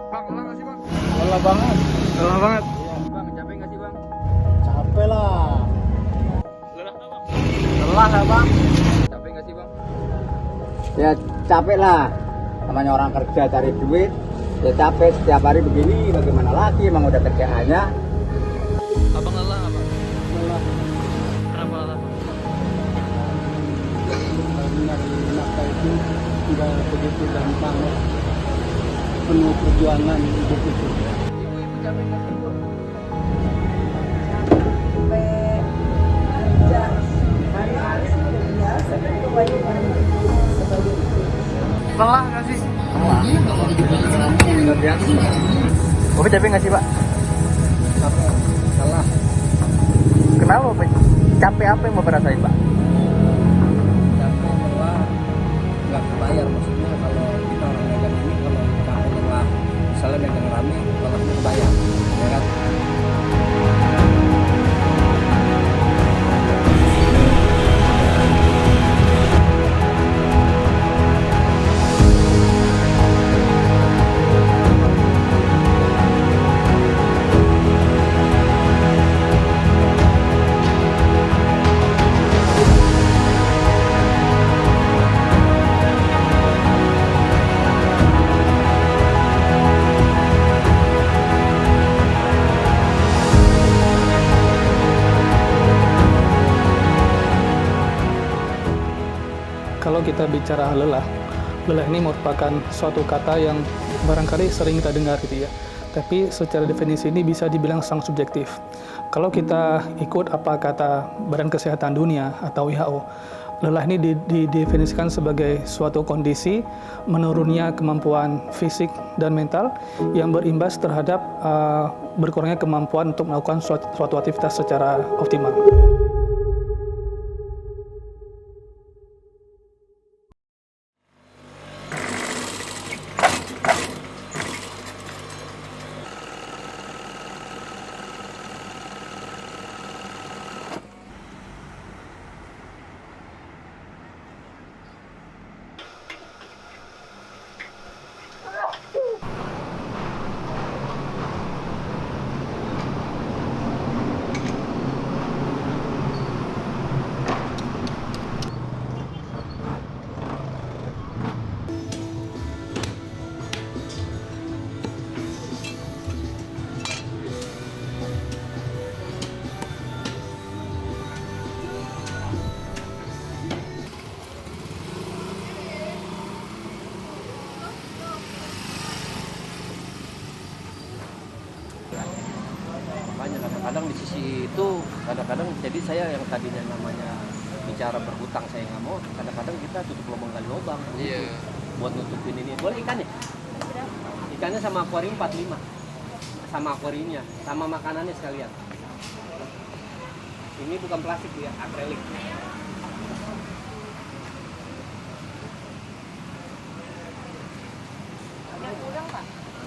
Bang, lelah nggak sih bang? Lelah banget. Lelah banget. Iya. Bang, capek nggak sih bang? Capek lah. Lelah nggak bang? Lelah lah bang. Capek nggak sih bang? Ya capek lah. Namanya orang kerja cari duit. Ya capek setiap hari begini. Bagaimana lagi? Emang udah kerjaannya. Abang lelah nggak bang? Lelah. Kenapa lelah bang? Nyari nafkah itu tidak begitu gampang. Penuh perjuangan hidup itu. Ibu capek nggak sih bu? Capek kerja hari-hari sih udah biasa kan kewajiban sebagai ibu. Lelah nggak sih? Luar biasa. Bapak capek nggak sih pak? Capek. Salah. Kenapa pak? Capek apa yang bapak rasain pak? Capek bahwa nggak kebayar, maksudnya kalau kita orang megang ini, kalau kita lelah misalnya megang rame lelahnya kebayar, ya kan? Kalau kita bicara lelah ini merupakan suatu kata yang barangkali sering kita dengar gitu ya. Tapi secara definisi ini bisa dibilang sangat subjektif. Kalau kita ikut apa kata Badan Kesehatan Dunia atau WHO, lelah ini didefinisikan sebagai suatu kondisi menurunnya kemampuan fisik dan mental yang berimbas terhadap berkurangnya kemampuan untuk melakukan suatu aktivitas secara optimal. Makanya kadang-kadang di sisi itu kadang-kadang jadi saya yang tadinya namanya bicara berhutang saya nggak mau, kadang-kadang kita tutup lubang gali lubang Iya. buat nutupin ini. Boleh ikannya? Ikannya sama akuarium 45, sama akuariumnya, sama makanannya sekalian. Ini bukan plastik ya, akrilik.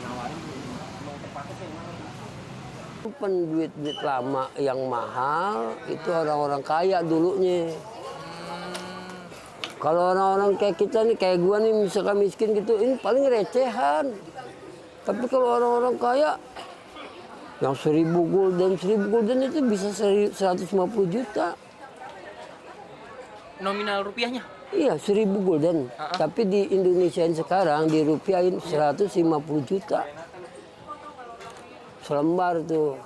Nawarin mau terpakai saya mau. Penduit-duit lama yang mahal itu orang-orang kaya dulunya. Kalau orang-orang kayak kita nih, kayak gua nih misalkan miskin gitu, ini paling recehan. Tapi kalau orang-orang kaya yang 1.000 gulden itu bisa 150 juta. Nominal rupiahnya? Iya, 1.000 gulden. Tapi di Indonesia sekarang dirupiahin 150 juta. Selembar tuh.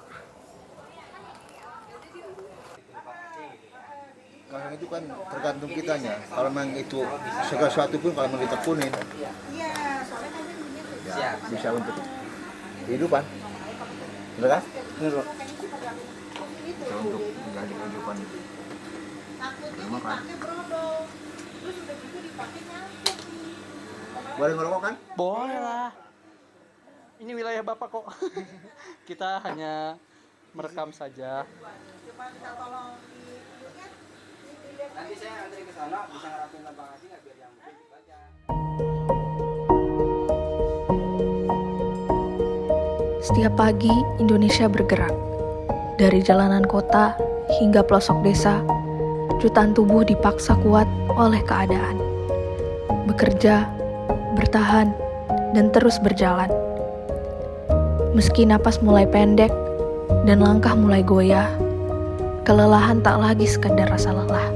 Kadang itu kan tergantung kitanya. Kalau memang itu segala sesuatu pun kalau memang ditekunin, ya bisa untuk kehidupan. Bener kan? Bener Bro. Bisa untuk menjadi kehidupan. Terima kan? Boleh ngerokok kan? Boleh lah. Ini wilayah Bapak kok. Kita hanya merekam saja. Nanti saya antri ke sana, bisa ngerapin lambang aja nggak biar yang baca. Setiap pagi, Indonesia bergerak. Dari jalanan kota hingga pelosok desa, jutaan tubuh dipaksa kuat oleh keadaan. Bekerja, bertahan, dan terus berjalan. Meski napas mulai pendek dan langkah mulai goyah, kelelahan tak lagi sekedar rasa lelah.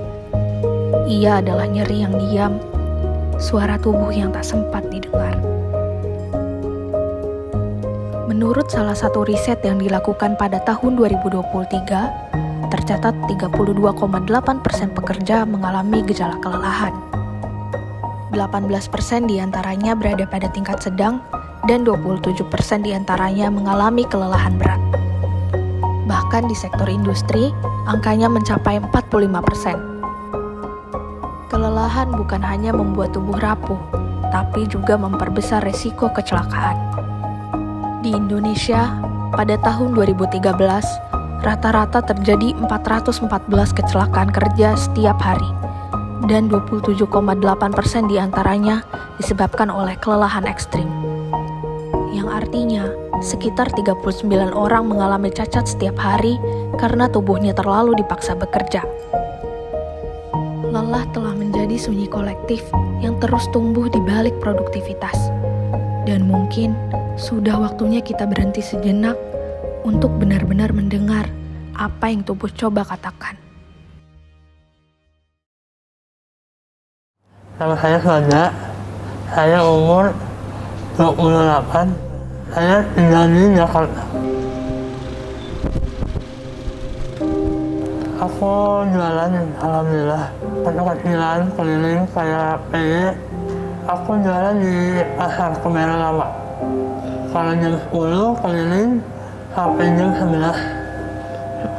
Ia adalah nyeri yang diam, suara tubuh yang tak sempat didengar. Menurut salah satu riset yang dilakukan pada tahun 2023, tercatat 32,8% pekerja mengalami gejala kelelahan. 18% diantaranya berada pada tingkat sedang dan 27% diantaranya mengalami kelelahan berat. Bahkan di sektor industri, angkanya mencapai 45%. Kelelahan bukan hanya membuat tubuh rapuh, tapi juga memperbesar resiko kecelakaan. Di Indonesia, pada tahun 2013, rata-rata terjadi 414 kecelakaan kerja setiap hari, dan 27,8% diantaranya disebabkan oleh kelelahan ekstrim. Yang artinya, sekitar 39 orang mengalami cacat setiap hari karena tubuhnya terlalu dipaksa bekerja. Lelah telah menjadi sunyi kolektif yang terus tumbuh di balik produktivitas. Dan mungkin sudah waktunya kita berhenti sejenak untuk benar-benar mendengar apa yang tubuh coba katakan. Nama saya Soda, saya umur 28, saya tinggal di Jakarta. Aku jualan, alhamdulillah, kecil-kecilan keliling kayak PY. Aku jualan di pasar Kebayoran Lama. Kalau jam 10 keliling sampai jam 11.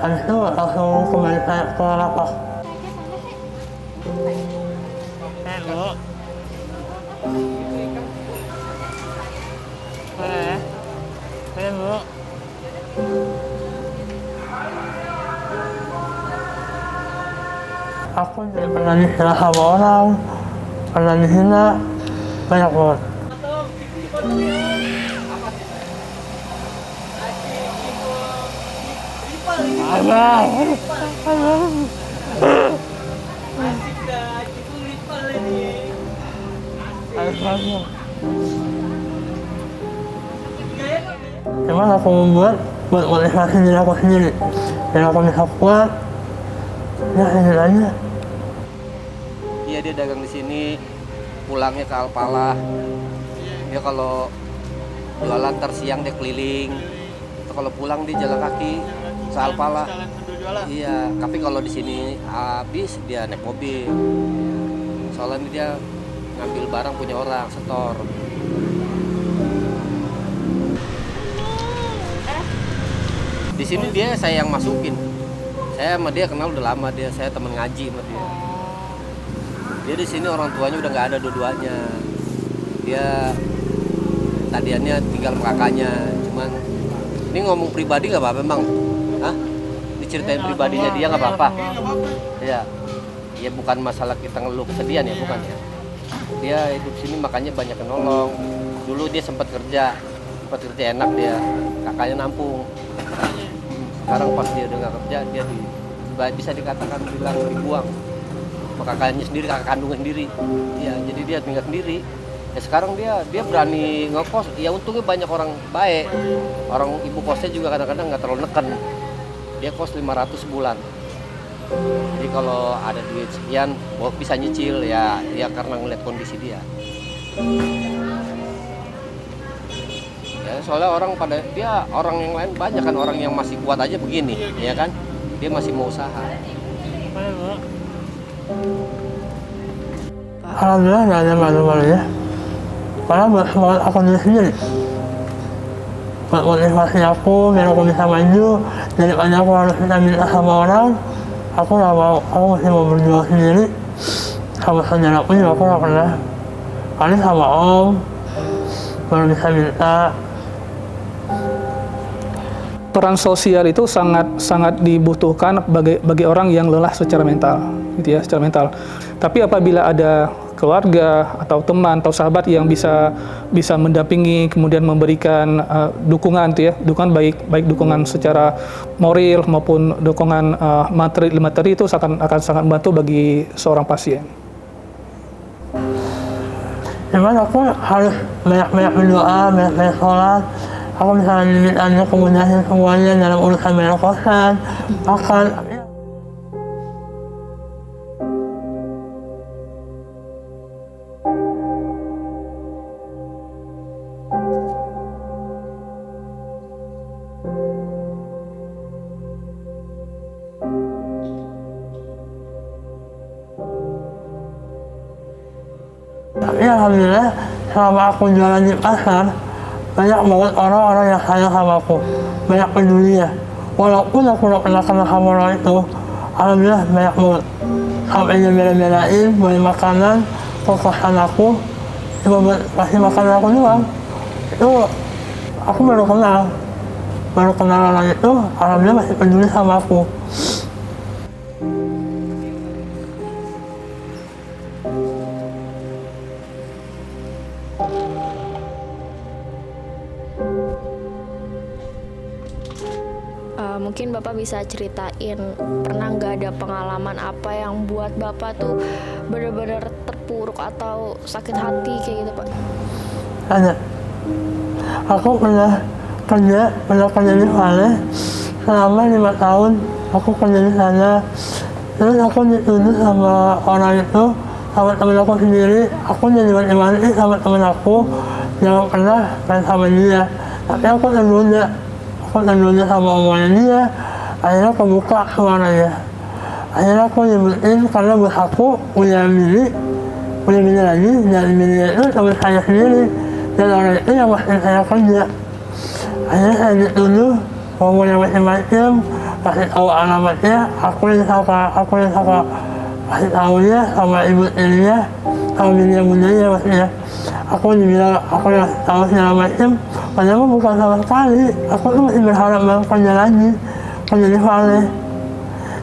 Habis itu langsung kembali ke lapak. Bu. Bu. Aku jadi pernah dihina sama orang, pernah dihina, banyak banget. Abang. Cuman aku membuat buat motivasi diri aku sendiri, dan aku bisa kuat. Ya ini aja. Iya, dia dagang di sini, pulangnya ke Alpala. Dia kalau jualan ntar siang dia keliling. Atau kalau pulang dia jalan kaki ke Alpala. Iya, tapi kalau di sini habis dia naik mobil. Soalnya dia ngambil barang punya orang, setor. Di sini dia saya yang masukin. Saya sama dia kenal udah lama, saya temen ngaji sama dia. Dia di sini orang tuanya udah nggak ada dua-duanya. Dia tadiannya tinggal sama kakaknya, cuman ini ngomong pribadi nggak apa-apa emang? Hah? Diceritain pribadinya dia nggak apa-apa? Ya, ya bukan masalah kita ngeluh kesedihan ya, bukan ya. Dia hidup sini makanya banyak yang nolong. Dulu dia sempat kerja enak dia, kakaknya nampung. Sekarang pas dia udah nggak kerja, dia bisa dikatakan bilang dibuang sama kakaknya sendiri, kakak kandungnya sendiri. Ya, jadi dia tinggal sendiri. Ya sekarang dia berani ngekos. Ya untungnya banyak orang baik. Orang ibu kosnya juga kadang-kadang nggak terlalu neken. Dia kos 500 sebulan. Jadi kalau ada duit sekian, bisa nyicil ya karena ngeliat kondisi dia. Ya, soalnya orang yang lain banyak kan orang yang masih kuat aja begini, ya kan? Dia masih mau usaha. Alhamdulillah nggak ada malu-malunya. Karena buat semangat aku sendiri. Buat motivasi aku, biar aku bisa maju. Daripada aku harus minta sama orang, aku nggak mau. Aku masih mau berjuang sendiri. Sama saudara aku juga aku nggak pernah. Paling sama om, baru bisa minta. Peran sosial itu sangat dibutuhkan bagi orang yang lelah secara mental, gitu ya, secara mental. Tapi apabila ada keluarga atau teman atau sahabat yang bisa mendampingi, kemudian memberikan dukungan, gitu ya, dukungan baik dukungan secara moral maupun dukungan materi itu akan sangat membantu bagi seorang pasien. Cuman aku harus banyak berdoa, banyak sholat. Aku bisa diminta kemudahan semuanya dalam urusan bayar kosan, makan. Tapi alhamdulillah selama aku jualan di pasar, banyak banget orang-orang yang sayang sama aku, banyak peduli ya. Walaupun aku gak pernah kenal sama orang itu, alhamdulillah banyak banget. Sampai dia bela-belain, beli makanan, ke kosan aku, cuma buat kasih makanan aku doang. Itu aku baru kenal orang itu, alhamdulillah masih peduli sama aku. Mungkin Bapak bisa ceritain, pernah nggak ada pengalaman apa yang buat Bapak tuh benar-benar terpuruk atau sakit hati kayak gitu, Pak? Ada. Aku pernah kerja di Vale selama 5 tahun. Aku kerja di sana. Terus aku dituduh sama orang itu, sama temen aku sendiri. Aku jadi mati-mati sama temen aku, jangan pernah main sama dia. Tapi aku tergoda sama omongan dia. Akhirnya kebuka suaranya. Akhirnya aku nyebutin karena bos aku punya bini lagi, dan bininya itu teman saya sendiri, dan orang itu yang masih saya kerja. Akhirnya saya dituduh ngomongnya macam-macam, kasih tahu alamatnya, aku yang saka kasih tahunya sama ibu tirinya, sama bini yang bundanya maksudnya. Aku dibilang aku yang tahu segala macam, padahal bukan sama sekali. Aku tuh masih berharap banget kerja di Vale.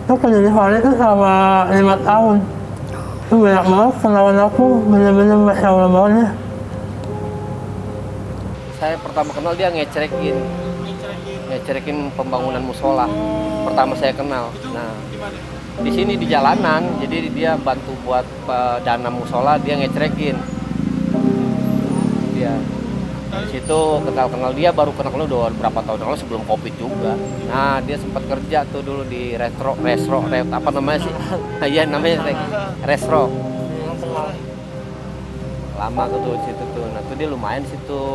Itu kerja di Vale itu selama 5 tahun. Itu banyak banget kenalan aku, bener-bener Masya Allah banget ya. Saya pertama kenal dia ngecerekin pembangunan musola. Pertama saya kenal. Nah, di sini di jalanan, jadi dia bantu buat dana musola, dia ngecerekin. Dia di situ kenal dia, baru kenal udah berapa tahun lalu sebelum Covid juga. Nah, dia sempat kerja tuh dulu di retro apa namanya sih? Iya, namanya Restro. Lama tuh di situ tuh. Nah, tuh dia lumayan di situ.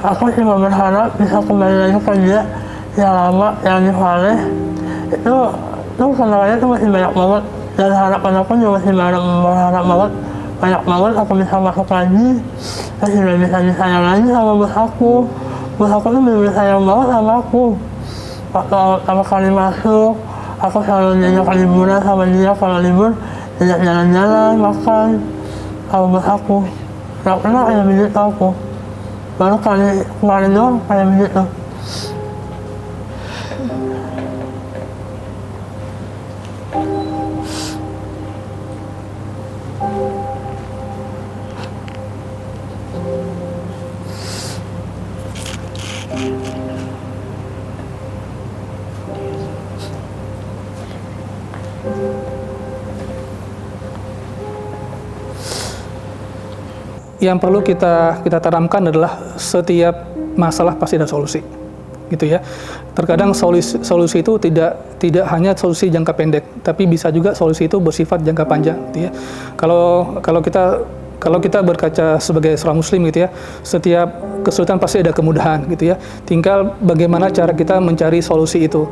Aku cuma berharap bisa kembali lagi kerja yang lama, yang di Vale. Itu kenalannya tuh masih banyak banget, dan harapan aku juga masih berharap banget aku bisa masuk lagi, dan sudah bisa disayang lagi sama bos aku. Bos aku tuh bener-bener sayang banget sama aku. Waktu pertama kali masuk, aku selalu diajak liburan sama dia, kalau libur diajak jalan-jalan, makan sama bos aku. Gak pernah kayak begitu aku. Baru kemarin doang kayak begitu. Yang perlu kita tanamkan adalah setiap masalah pasti ada solusi, gitu ya. Terkadang solusi itu tidak hanya solusi jangka pendek, tapi bisa juga solusi itu bersifat jangka panjang, gitu ya. Kalau kita berkaca sebagai seorang muslim, gitu ya, setiap kesulitan pasti ada kemudahan, gitu ya. Tinggal bagaimana cara kita mencari solusi itu.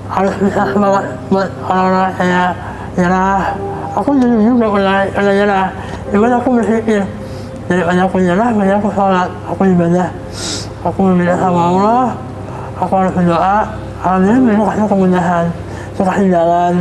Harus bisa semangat buat orang-orang kayak nyerah. Aku juga pernah nyerah. Cuman aku berpikir, daripada aku nyerah, banyak aku sholat, aku ibadah, aku meminta sama Allah, aku harus berdoa. Alhamdulillah mereka kasih kemudahan, kasih jalan.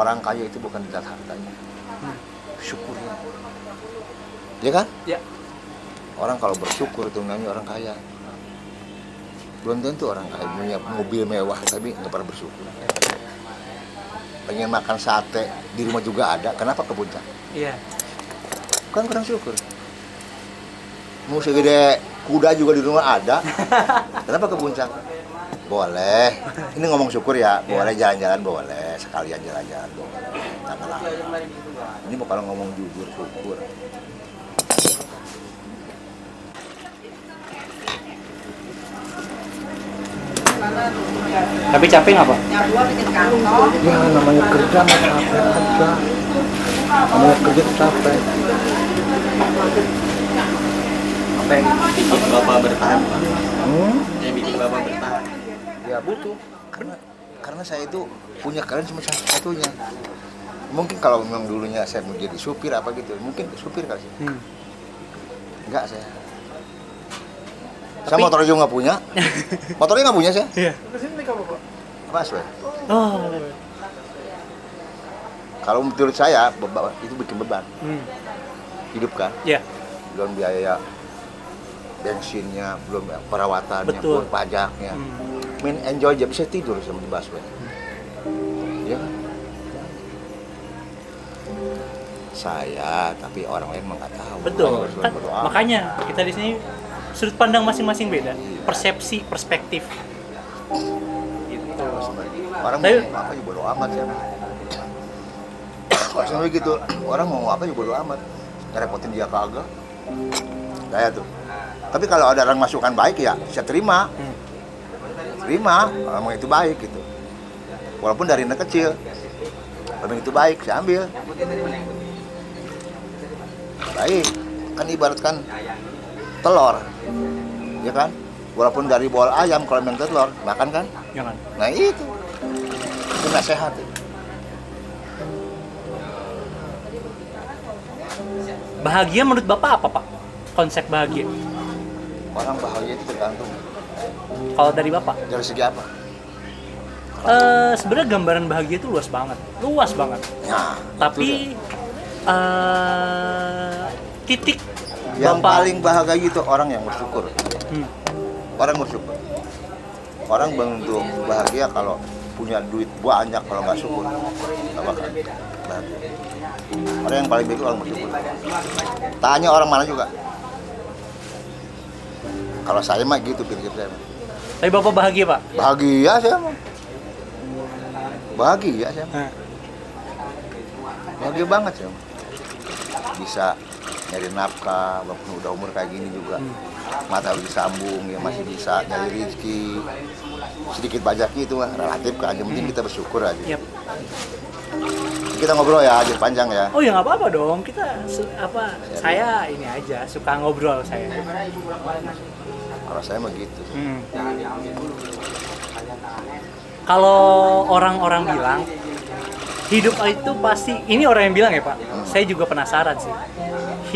orang kaya itu bukan dilihat hartanya, syukurnya. Ya kan? Ya. Orang kalau bersyukur itu namanya orang kaya. Belum tentu orang kaya punya mobil mewah tapi nggak pernah bersyukur. Pengen makan sate di rumah juga ada, kenapa ke puncak? Iya. Kan kurang syukur. Mau segede kuda juga di rumah ada, kenapa ke puncak? Boleh. Ini ngomong syukur ya, boleh jalan-jalan boleh, sekalian jalan-jalan boleh. Jangan lama. Ini mau kalau ngomong jujur syukur. Tapi capek nggak Pak? Ya namanya kerja mah capek aja. Namanya kerja capek. Apa yang bikin Bapak bertahan, Pak? Yang bikin Bapak bertahan? Ya butuh. Karena saya itu punya kalian cuma satu-satunya. Mungkin kalau memang dulunya saya mau jadi supir apa gitu, mungkin supir kali. Enggak saya. Saya motor juga nggak punya. Motornya nggak punya saya. Iya. Apa aswe? Oh. Kalau menurut saya itu bikin beban. Hidup kan? Iya. Belum biaya bensinnya, belum perawatannya, Betul. belum pajaknya. Main enjoy aja bisa tidur sama di busway. Ya kan? Saya, tapi orang lain mah nggak tahu. Betul. Makanya Kan, berdoa. makanya kita di sini sudut pandang masing-masing beda, persepsi, perspektif. Gitu. Orang mau Tapi- ngomong apa juga bodo amat ya. Maksudnya begitu, orang mau ngomong apa juga bodo amat. Ngerepotin dia kagak. Saya tuh. Tapi kalau ada orang masukan baik ya, saya terima. Terima, kalau itu baik gitu. Walaupun dari anak kecil. Kalau itu baik, saya ambil. Baik, kan ibaratkan telur. Ya kan? Walaupun dari bool ayam kalau memang telur, makan kan? Jangan. Nah itu nasihat. Bahagia menurut Bapak apa, Pak? Konsep bahagia. Orang bahagia itu tergantung Kalau dari Bapak? dari segi apa. Sebenarnya gambaran bahagia itu luas banget. Luas banget. Nah, Tapi titik yang Bapak paling bahagia itu orang yang bersyukur. Orang bersyukur. Orang bentuk bahagia kalau punya duit banyak, kalau nggak syukur nggak bakal bahagia. Orang yang paling baik itu orang bersyukur. Tanya orang mana juga. Kalau saya mah gitu pikir saya. Tapi Bapak bahagia, Pak? Bahagia saya mah. Bahagia saya mah. Bahagia banget saya mah. Bisa nyari nafkah, walaupun udah umur kayak gini juga. Mata udah disambung, ya masih bisa nyari rezeki. Sedikit bajaknya itu mah relatif kan, yang penting kita bersyukur aja. Yap. Kita ngobrol ya, jadi panjang ya. Oh ya nggak apa-apa dong. Kita saya ini aja suka ngobrol saya. Kalau saya mah gitu. Kalau orang-orang bilang hidup itu pasti, ini orang yang bilang ya Pak. Saya juga penasaran sih.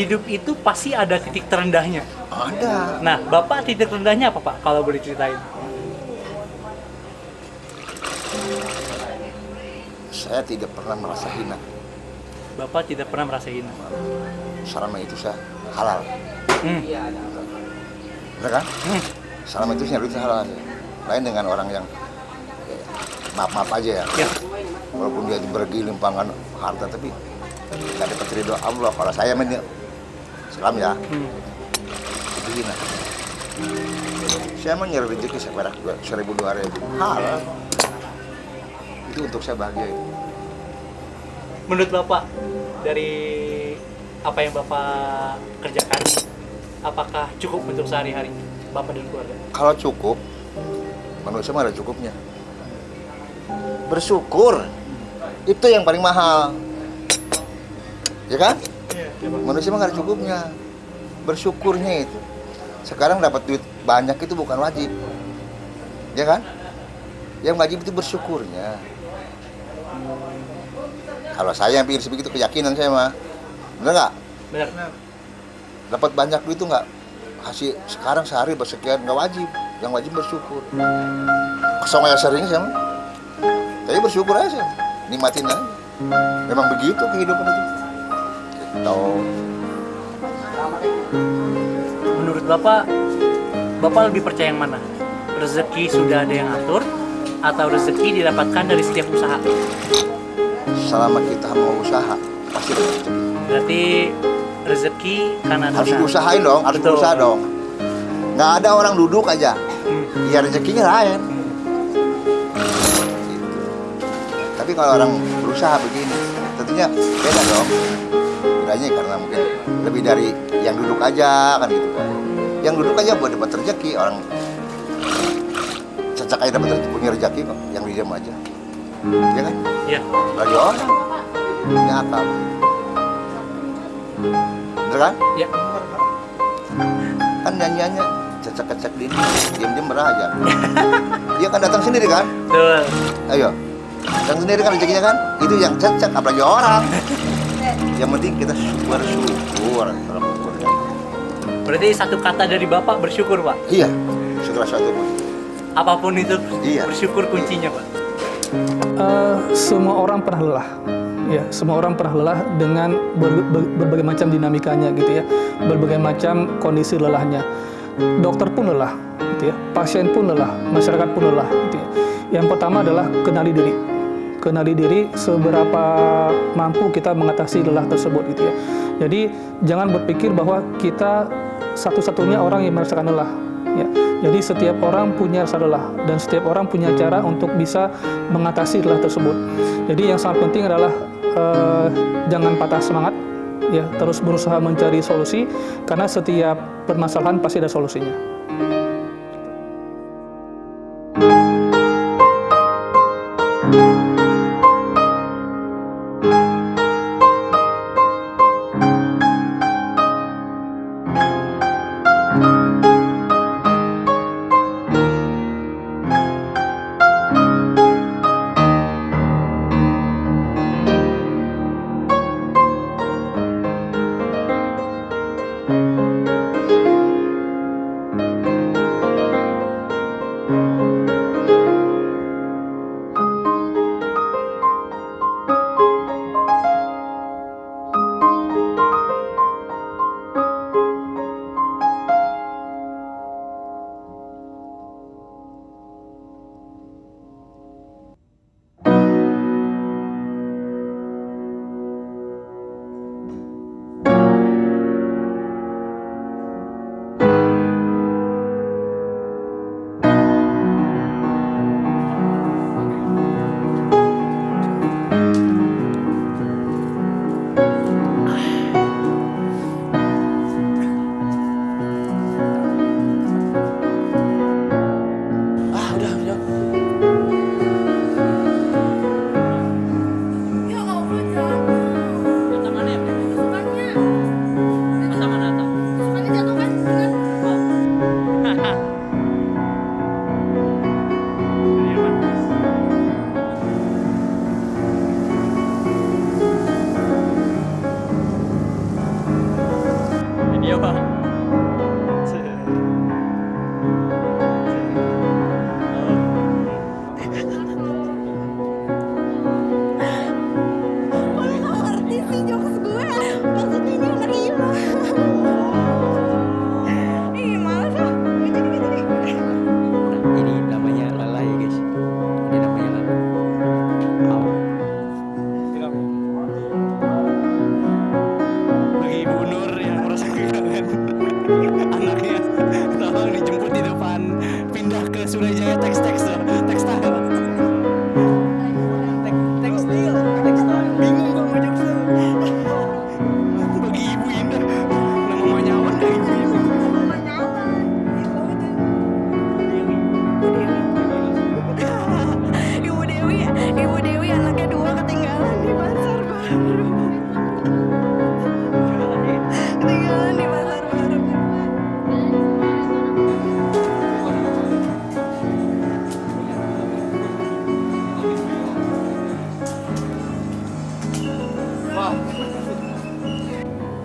Hidup itu pasti ada titik terendahnya. Ada. Nah, Bapak titik terendahnya apa Pak? Kalau boleh ceritain. Saya tidak pernah merasa hina. Bapak tidak pernah merasa hina. Selama itu saya halal. Bener kan? Selama itu saya itu halal. Lain dengan orang yang maaf-maaf aja ya. Ya. Walaupun dia bergilimpangan harta tapi nggak dapat ridho Allah. Kalau saya ini Islam ya. Itu hina. Saya mau nyari rezeki seperak 1.000-2.000 halal. Itu untuk saya bahagia itu. Menurut Bapak, dari apa yang Bapak kerjakan, apakah cukup untuk sehari-hari Bapak dan keluarga? Kalau cukup, manusia mah ada cukupnya. Bersyukur, itu yang paling mahal. Ya kan? Manusia mah gak ada cukupnya. Bersyukurnya itu. Sekarang dapat duit banyak itu bukan wajib. Ya kan? Yang wajib itu bersyukurnya. Kalau saya yang pikir sebegitu keyakinan saya mah. Bener nggak? Benar. Dapat banyak duit itu nggak hasil sekarang sehari bersekian nggak wajib. Yang wajib bersyukur. Kosong aja sering sih. Tapi bersyukur aja. Nikmatin aja. Memang begitu kehidupan itu. Gitu. Menurut Bapak lebih percaya yang mana? Rezeki sudah ada yang atur atau rezeki didapatkan dari setiap usaha? Selama kita mau usaha, pasti ada rezeki. Berarti rezeki karena Harus diusahain dong, harus berusaha dong. Nggak ada orang duduk aja. Ya rezekinya lain. Gitu. Tapi kalau orang berusaha begini, tentunya beda dong. Bedanya karena mungkin lebih dari yang duduk aja kan gitu kan. Yang duduk aja buat dapat rezeki, orang cecak aja dapat punya rezeki kok, yang diam aja. Ya kan? Iya. Lagi orang punya akal. Bener kan? Iya. Kan nyanyiannya cecak-cecak di ini, diam-diam beraja. Dia kan datang sendiri kan? Betul. Ayo, datang sendiri kan rezekinya kan? Itu yang cecak, apalagi orang. Yang penting kita bersyukur kalau syukurnya. Berarti satu kata dari Bapak bersyukur, Pak? Iya, syukur suatu pun. Apapun itu, Iya. bersyukur kuncinya, Pak. Semua orang pernah lelah. Ya, semua orang pernah lelah dengan berbagai macam dinamikanya gitu ya. Berbagai macam kondisi lelahnya. Dokter pun lelah, gitu ya. Pasien pun lelah, masyarakat pun lelah, gitu ya. Yang pertama adalah kenali diri. Kenali diri seberapa mampu kita mengatasi lelah tersebut, gitu ya. Jadi jangan berpikir bahwa kita satu-satunya orang yang merasakan lelah. Ya. Jadi setiap orang punya rasa lelah dan setiap orang punya cara untuk bisa mengatasi lelah tersebut. Jadi yang sangat penting adalah jangan patah semangat, ya, terus berusaha mencari solusi karena setiap permasalahan pasti ada solusinya.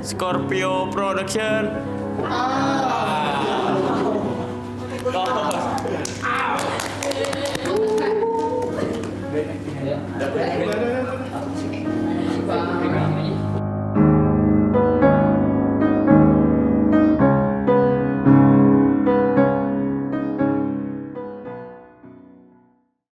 Scorpio Production.